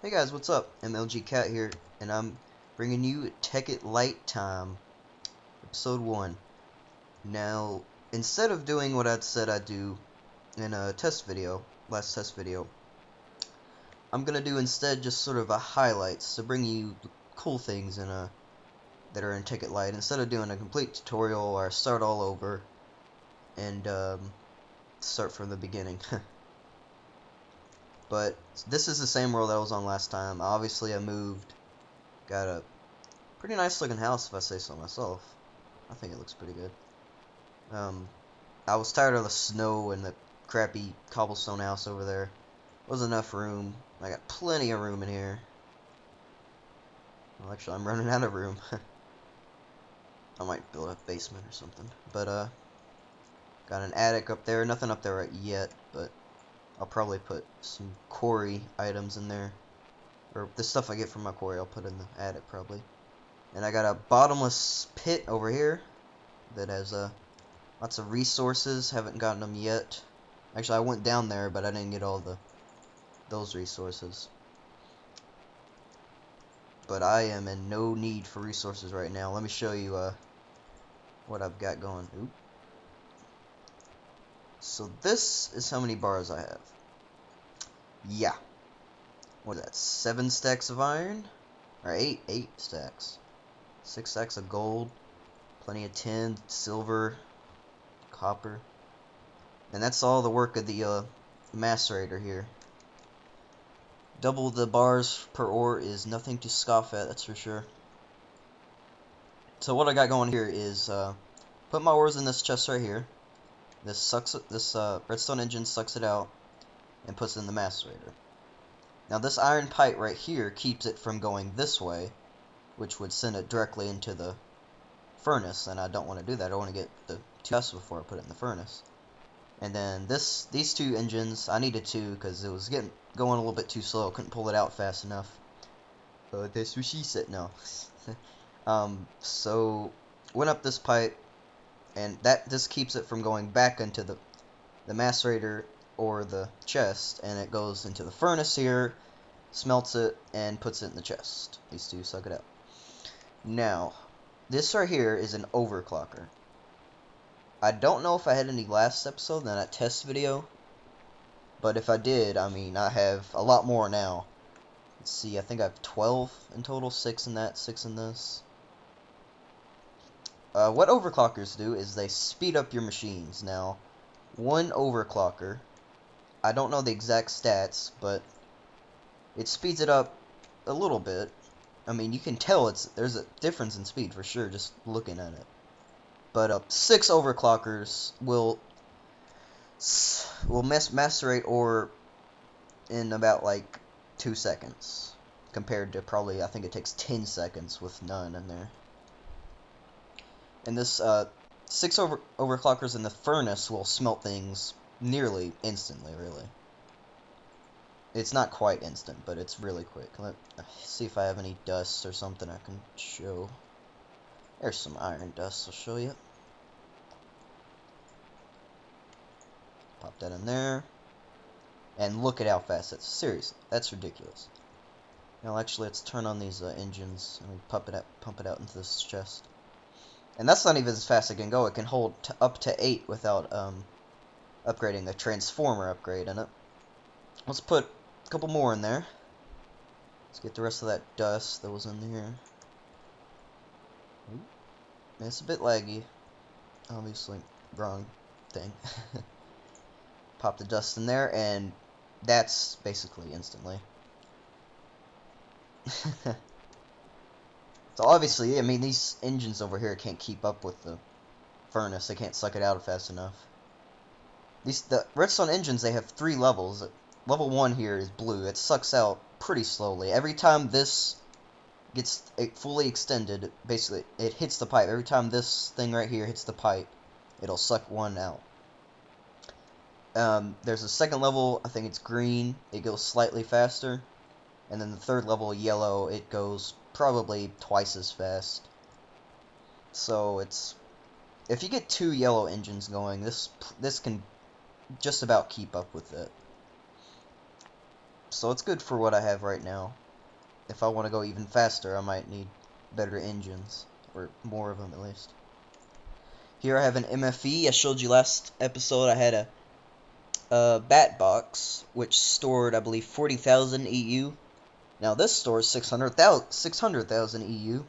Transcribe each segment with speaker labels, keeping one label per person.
Speaker 1: Hey guys, what's up? MLG Cat here, and I'm bringing you Tekkit Lite time, episode 1. Now, instead of doing what I'd said I'd do in a last test video, I'm gonna do instead just sort of a highlights to bring you cool things that are in Tekkit Lite, instead of doing a complete tutorial or start all over and start from the beginning. But this is the same world I was on last time. Obviously, I moved. Got a pretty nice looking house, if I say so myself. I think it looks pretty good. I was tired of the snow and the crappy cobblestone house over there. Wasn't enough room. I got plenty of room in here. Well, actually, I'm running out of room. I might build a basement or something. But, got an attic up there. Nothing up there right yet, but I'll probably put some quarry items in there. Or the stuff I get from my quarry, I'll put in the attic probably. And I got a bottomless pit over here that has lots of resources. Haven't gotten them yet. Actually, I went down there, but I didn't get all those resources. But I am in no need for resources right now. Let me show you what I've got going. Oop. So this is how many bars I have. Yeah. What is that? 7 stacks of iron? Or 8 stacks. 6 stacks of gold. Plenty of tin, silver, copper. And that's all the work of the macerator here. Double the bars per ore is nothing to scoff at, that's for sure. So what I got going here is put my ores in this chest right here. This redstone engine sucks it out and puts it in the macerator. Now this iron pipe right here keeps it from going this way, which would send it directly into the furnace, and I don't want to do that. I want to get the 2 chests before I put it in the furnace. And then these 2 engines, I needed 2 because it was going a little bit too slow. Couldn't pull it out fast enough. That's what she said. No. So went up this pipe, and this keeps it from going back into the macerator or the chest, and it goes into the furnace here, smelts it, and puts it in the chest. These 2 suck it out. Now, this right here is an overclocker. I don't know if I had any last episode in that test video, but if I did, I mean, I have a lot more now. Let's see, I think I have 12 in total, 6 in that, 6 in this. What overclockers do is they speed up your machines. Now, one overclocker, I don't know the exact stats, but it speeds it up a little bit. I mean, you can tell there's a difference in speed for sure, just looking at it. But 6 overclockers will macerate ore in about like 2 seconds, compared to probably, I think it takes 10 seconds with none in there. And this 6 overclockers in the furnace will smelt things nearly instantly, really. It's not quite instant, but it's really quick. Let's see if I have any dust or something I can show. There's some iron dust I'll show you. Pop that in there. And look at how fast that's. Seriously, that's ridiculous. Now actually, let's turn on these engines and we pump it out into this chest. And that's not even as fast as it can go. It can hold up to 8 without upgrading the transformer upgrade in it. Let's put a couple more in there. Let's get the rest of that dust that was in here. It's a bit laggy. Obviously, wrong thing. Pop the dust in there, and that's basically instantly. So obviously, I mean, these engines over here can't keep up with the furnace. They can't suck it out fast enough. The redstone engines, they have 3 levels. Level 1 here is blue. It sucks out pretty slowly. Every time this gets fully extended, basically, it hits the pipe. Every time this thing right here hits the pipe, it'll suck 1 out. There's a 2nd level, I think it's green. It goes slightly faster. And then the 3rd level, yellow, it goes probably twice as fast. So if you get 2 yellow engines going, this can just about keep up with it. So it's good for what I have right now. If I want to go even faster, I might need better engines, or more of them at least. Here I have an MFE. I showed you last episode I had a bat box, which stored, I believe, 40,000 EU. Now this stores 600,000 EU,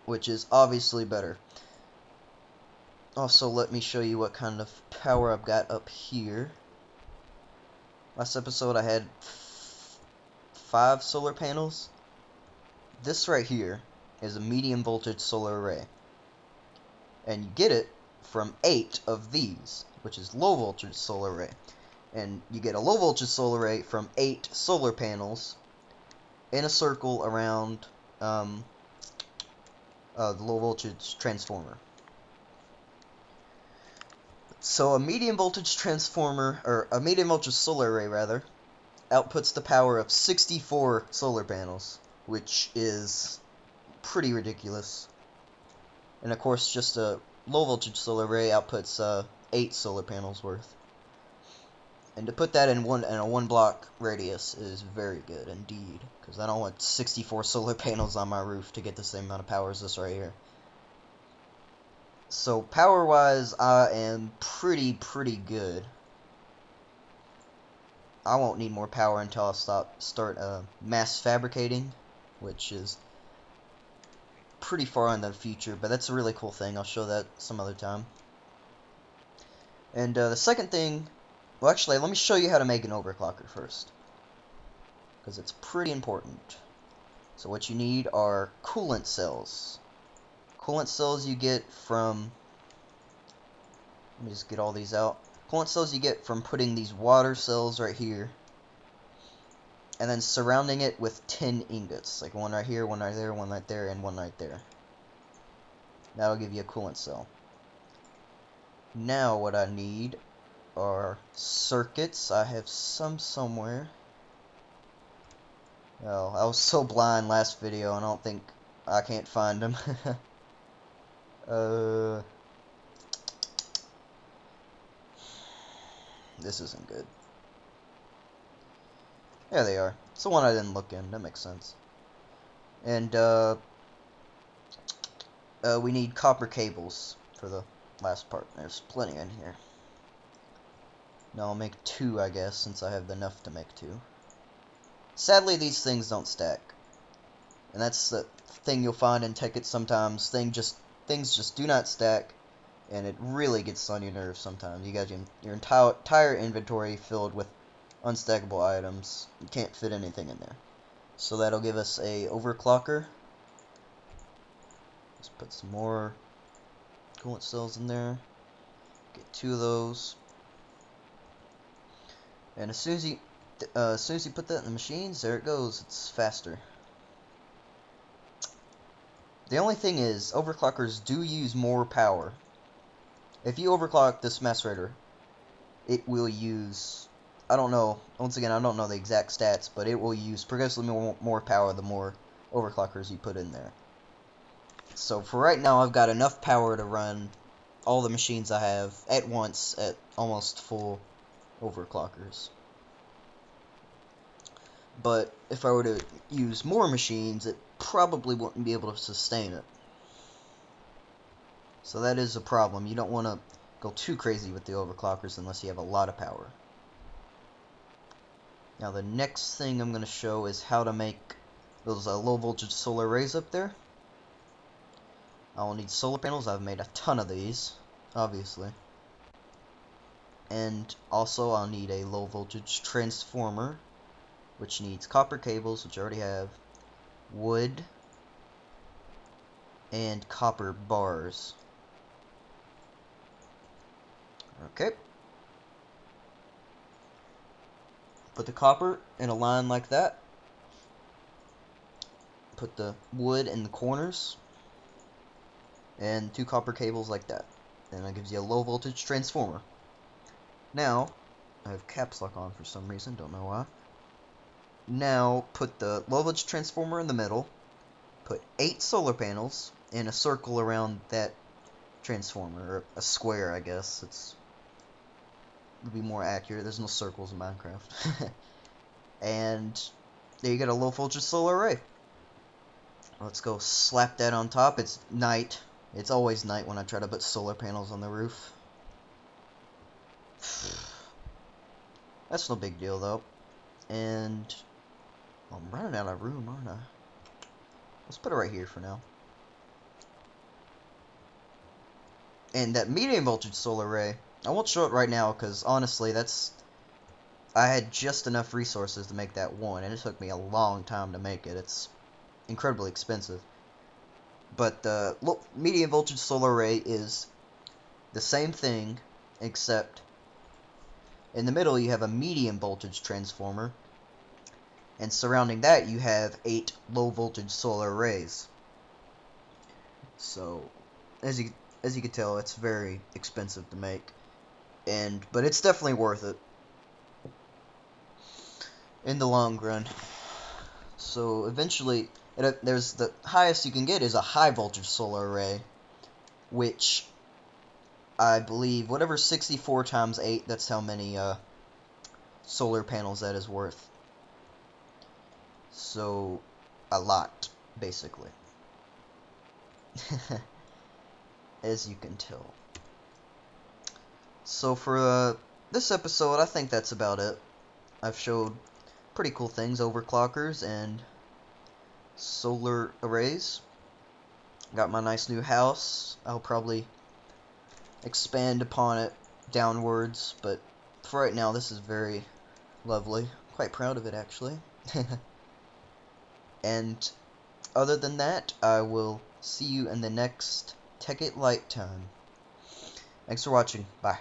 Speaker 1: which is obviously better. Also, let me show you what kind of power I've got up here. Last episode I had 5 solar panels. This right here is a medium voltage solar array. And you get it from 8 of these, which is low voltage solar array. And you get a low voltage solar array from 8 solar panels in a circle around the low voltage transformer. So a medium voltage transformer, or a medium voltage solar array rather, outputs the power of 64 solar panels, which is pretty ridiculous. And of course, just a low voltage solar array outputs 8 solar panels worth. And to put that in a 1 block radius is very good indeed, because I don't want 64 solar panels on my roof to get the same amount of power as this right here. So power-wise, I am pretty good. I won't need more power until I start mass fabricating, which is pretty far in the future, but that's a really cool thing. I'll show that some other time. And the second thing, well, actually, let me show you how to make an overclocker first, because it's pretty important. So what you need are coolant cells. Coolant cells you get from, let me just get all these out. Coolant cells you get from putting these water cells right here, and then surrounding it with 10 ingots, like one right here, one right there, one right there, and one right there. That'll give you a coolant cell. Now what I need are circuits. I have some somewhere. Oh, I was so blind last video, and I can't find them. This isn't good. There they are. It's the one I didn't look in. That makes sense. And we need copper cables for the last part. There's plenty in here. Now I'll make 2, I guess, since I have enough to make 2. Sadly, these things don't stack. And that's the thing you'll find in Tekkit sometimes. Things just do not stack, and it really gets on your nerves sometimes. You got your entire inventory filled with unstackable items. You can't fit anything in there. So that'll give us a overclocker. Let's put some more coolant cells in there. Get 2 of those. And as soon as you put that in the machines, there it goes. It's faster. The only thing is, overclockers do use more power. If you overclock this macerator, it will use, I don't know, once again, I don't know the exact stats, but it will use progressively more power the more overclockers you put in there. So for right now, I've got enough power to run all the machines I have at once at almost full overclockers. But if I were to use more machines, it probably wouldn't be able to sustain it. So that is a problem. You don't want to go too crazy with the overclockers unless you have a lot of power. Now the next thing I'm going to show is how to make those low voltage solar arrays up there. I'll need solar panels. I've made a ton of these, obviously. And also I'll need a low voltage transformer, which needs copper cables, which I already have, wood, and copper bars. Okay. Put the copper in a line like that. Put the wood in the corners. And 2 copper cables like that. And that gives you a low voltage transformer. Now, I have caps lock on for some reason, don't know why. Now, put the low voltage transformer in the middle. Put 8 solar panels in a circle around that transformer, or a square, I guess. Would be more accurate. There's no circles in Minecraft. and there you get a low voltage solar array. Let's go slap that on top. It's night. It's always night when I try to put solar panels on the roof. That's no big deal though. And I'm running out of room, aren't I? Let's put it right here for now. And that medium voltage solar array, I won't show it right now because honestly, I had just enough resources to make that one, and it took me a long time to make it. It's incredibly expensive. But the medium voltage solar array is the same thing, except in the middle you have a medium voltage transformer, and surrounding that you have 8 low voltage solar arrays. So, as you can tell, it's very expensive to make, but it's definitely worth it in the long run. So eventually, there's the highest you can get is a high voltage solar array, which I believe whatever 64 times 8, that's how many solar panels that is worth. So a lot, basically. As you can tell. So for this episode, I think that's about it. I've showed pretty cool things, overclockers and solar arrays. Got my nice new house. I'll probably expand upon it downwards, but for right now this is very lovely. Quite proud of it, actually. And other than that, I will see you in the next Tekkit Lite time. Thanks for watching. Bye.